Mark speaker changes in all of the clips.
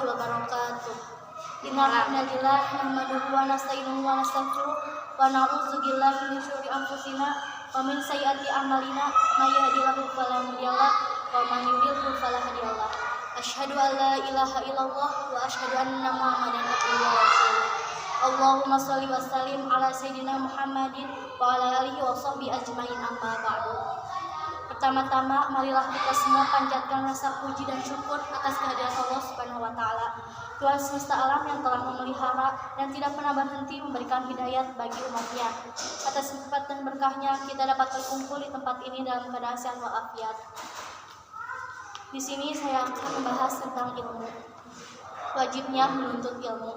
Speaker 1: wabarakatuh. Innal hamdalillah nahmaduhu wa nasta'inuhu wa nastaghfiruh wa na'udzu billahi min syururi anfusina wa min sayyiati a'malina may yahdihillahu fala mudhillalah wa man yudhlil fala hadiyalah. Asyhadu an la ilaha illallah wa asyhadu anna Muhammadan abduhu wa rasuluh. Allahumma shalli wa sallim ala sayyidina Muhammadin wa ala alihi wa sahbihi ajmain, amma ba'du. Pertama-tama, marilah kita semua panjatkan rasa puji dan syukur atas kehadiran Allah Subhanahu wa taala, Tuhan semesta alam yang telah memelihara dan tidak pernah berhenti memberikan hidayat bagi umatnya. Atas nikmat dan berkahnya kita dapat berkumpul di tempat ini dalam keadaan sehat walafiat. Di sini saya akan membahas tentang ilmu. Wajibnya menuntut ilmu.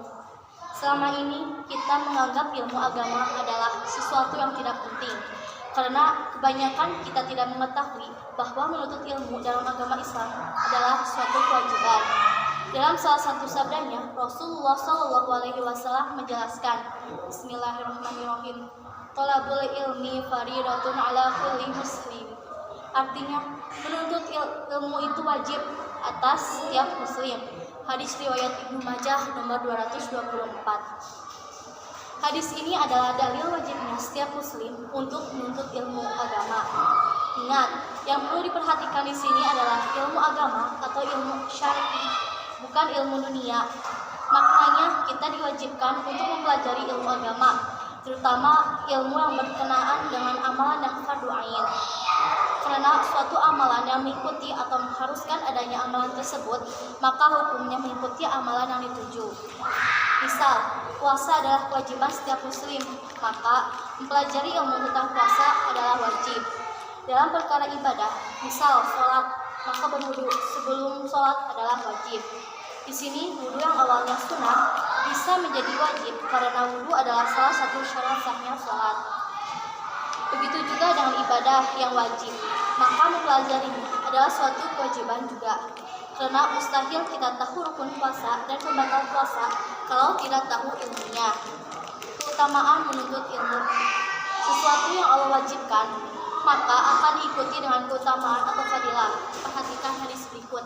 Speaker 1: Selama ini kita menganggap ilmu agama adalah sesuatu yang tidak penting, karena kebanyakan kita tidak mengetahui bahwa menuntut ilmu dalam agama Islam adalah suatu kewajiban. Dalam salah satu sabdanya, Rasulullah SAW menjelaskan, Bismillahirrahmanirrahim, Thalabul ilmi faridatun ala kulli muslim. Artinya, menuntut ilmu itu wajib atas setiap muslim. Hadis riwayat Ibnu Majah nomor 224. Hadis ini adalah dalil wajibnya setiap muslim untuk menuntut ilmu agama. Ingat, yang perlu diperhatikan di sini adalah ilmu agama atau ilmu syar'i, bukan ilmu dunia. Maknanya kita diwajibkan untuk mempelajari ilmu agama, terutama ilmu yang berkenaan dengan amalan yang fardu ain. Karena suatu amalan yang mengikuti atau mengharuskan adanya amalan tersebut, maka hukumnya mengikuti amalan yang dituju. Misal, puasa adalah kewajiban setiap muslim, maka mempelajari ilmu tentang puasa adalah wajib. Dalam perkara ibadah, misal sholat, maka berwudu sebelum sholat adalah wajib. Di sini, wudu yang awalnya sunnah bisa menjadi wajib karena wudu adalah salah satu syarat sahnya sholat. Begitu juga dengan ibadah yang wajib, maka mempelajarinya adalah suatu kewajiban juga. Karena mustahil kita tahu rukun puasa dan pembatal puasa kalau tidak tahu ilmunya. Keutamaan menuntut ilmu. Sesuatu yang Allah wajibkan, maka akan diikuti dengan keutamaan atau fadilah. Perhatikan hadis berikut.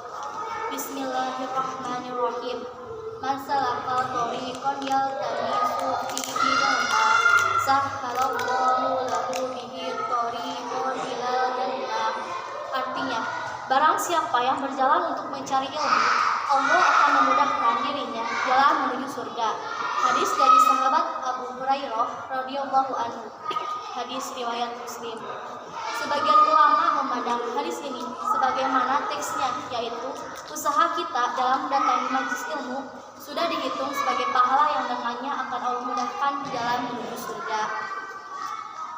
Speaker 1: Bismillahirrahmanirrahim. Man salaka thariqan yaltamisu fihi ilma sahhalallahu lahu bihi thariqan ilal jannah. Artinya, barang siapa yang berjalan untuk mencari ilmu, Allah akan memudahkan dirinya jalan menuju surga. Hadis dari sahabat Abu Hurairah radhiyallahu anhu. Hadis riwayat Muslim. Sebagian ulama memandang hadis ini sebagaimana teksnya, yaitu usaha kita dalam mendatangi majelis ilmu sudah dihitung sebagai pahala yang dengannya akan Allah mudahkan jalan menuju surga.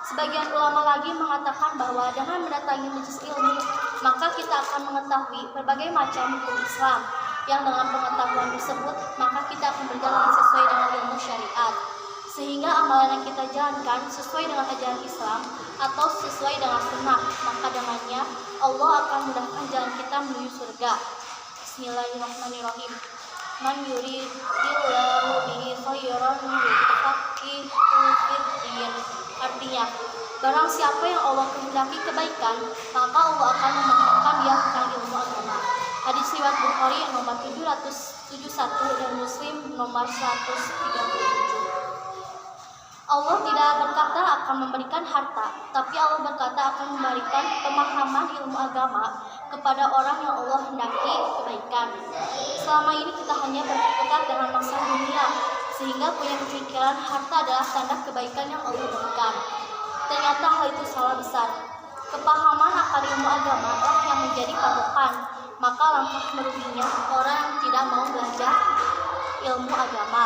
Speaker 1: Sebagian ulama lagi mengatakan bahwa dengan mendatangi majelis ilmu, maka kita akan mengetahui berbagai macam hukum Islam, yang dengan pengetahuan tersebut, maka kita akan berjalan sesuai dengan ilmu syariat, sehingga amalan yang kita jalankan sesuai dengan ajaran Islam atau sesuai dengan sunnah, maka dengannya Allah akan mudahkan jalan kita menuju surga. Bismillahirrahmanirrahim. Man yuridillahu bihi khairan yufaqihu fid-din. Artinya, barang siapa yang Allah kehendaki kebaikan, maka Allah akan memahamkan dia tentang ilmu agama. Hadis riwayat Bukhari nomor 771 dan Muslim nomor 137. Allah tidak berkata akan memberikan harta, tapi Allah berkata akan memberikan pemahaman ilmu agama kepada orang yang Allah hendaki kebaikan. Selama ini kita hanya berkutat dengan masalah dunia, sehingga punya pemikiran harta adalah tanda kebaikan yang Allah berikan. Ternyata hal itu salah besar. Kepahaman akan ilmu agama lah yang menjadi patokan, maka langkah meruginya orang yang tidak mau belajar ilmu agama.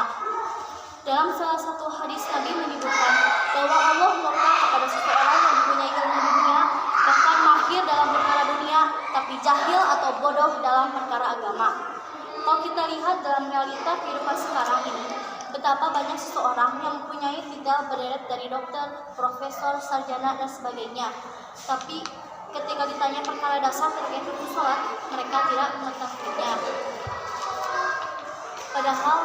Speaker 1: Dalam salah satu hadis Nabi menyebutkan bahwa Allah murka kepada seseorang yang mempunyai ilmu dunia, bahkan mahir dalam perkara dunia, tapi jahil atau bodoh dalam perkara agama. Kalau kita lihat dalam realita kehidupan sekarang ini, betapa banyak seseorang yang mempunyai titel berderet dari dokter, profesor, sarjana, dan sebagainya. Tapi ketika ditanya perkara dasar terkait hukum sholat, mereka tidak mengetahuinya. Padahal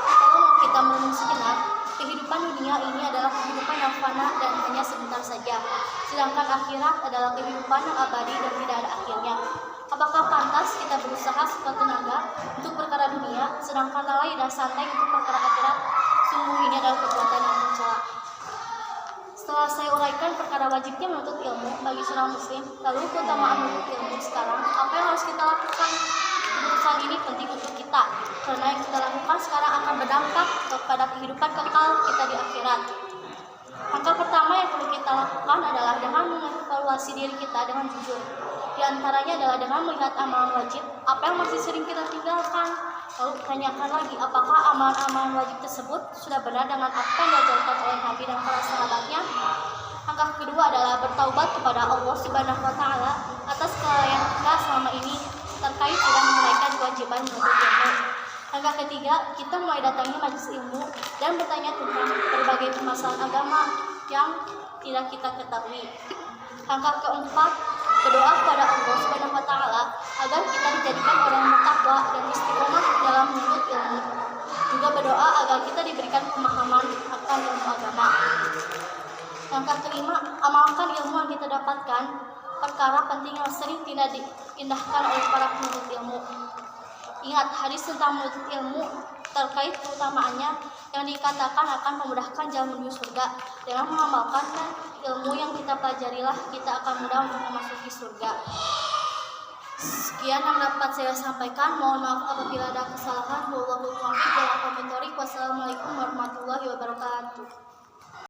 Speaker 1: kalau kita merenung sejenak, kehidupan dunia ini adalah kehidupan yang fana dan hanya sebentar saja, sedangkan akhirat adalah kehidupan yang abadi dan tidak ada akhirnya. Apakah pantas kita berusaha sekuat tenaga untuk perkara sedangkan lalai dan santai untuk perkara akhirat, sungguh ini adalah perbuatan yang mencela. Setelah saya uraikan perkara wajibnya menuntut ilmu bagi seorang muslim, lalu keutamaan menuntut ilmu sekarang, apa yang harus kita lakukan? Keputusan ini penting untuk kita, karena yang kita lakukan sekarang akan berdampak kepada kehidupan kekal kita di akhirat. Langkah pertama yang perlu kita lakukan adalah dengan mengevaluasi diri kita dengan jujur. Di antaranya adalah dengan melihat amalan wajib, apa yang masih sering kita tinggalkan. Lalu tanyakan lagi, apakah amalan-amalan wajib tersebut sudah benar dengan apa yang diajarkan oleh Nabi dan para sahabatnya. Langkah kedua adalah bertaubat kepada Allah Subhanahu wa Ta'ala atas kelalaian kita selama ini terkait dengan menunaikan kewajiban menuntut ilmu. Langkah ketiga, kita mulai datangi majelis ilmu dan bertanya tentang berbagai permasalahan agama yang tidak kita ketahui. Langkah keempat, berdoa kepada Allah Subhanahu wa Ta'ala agar kita dijadikan orang yang bertakwa dan istiqomah dalam menuntut ilmu. Juga berdoa agar kita diberikan pemahaman akan ilmu agama. Langkah kelima, amalkan ilmu yang kita dapatkan, perkara penting yang sering tidak diindahkan oleh para penuntut ilmu. Ingat, hadis tentang menuntut ilmu terkait keutamaannya yang dikatakan akan memudahkan jalan menuju surga. Dengan mengamalkan ilmu yang kita pelajarilah, kita akan mudah untuk memasuki surga. Sekian yang dapat saya sampaikan. Mohon maaf apabila ada kesalahan. Wassalamualaikum warahmatullahi wabarakatuh.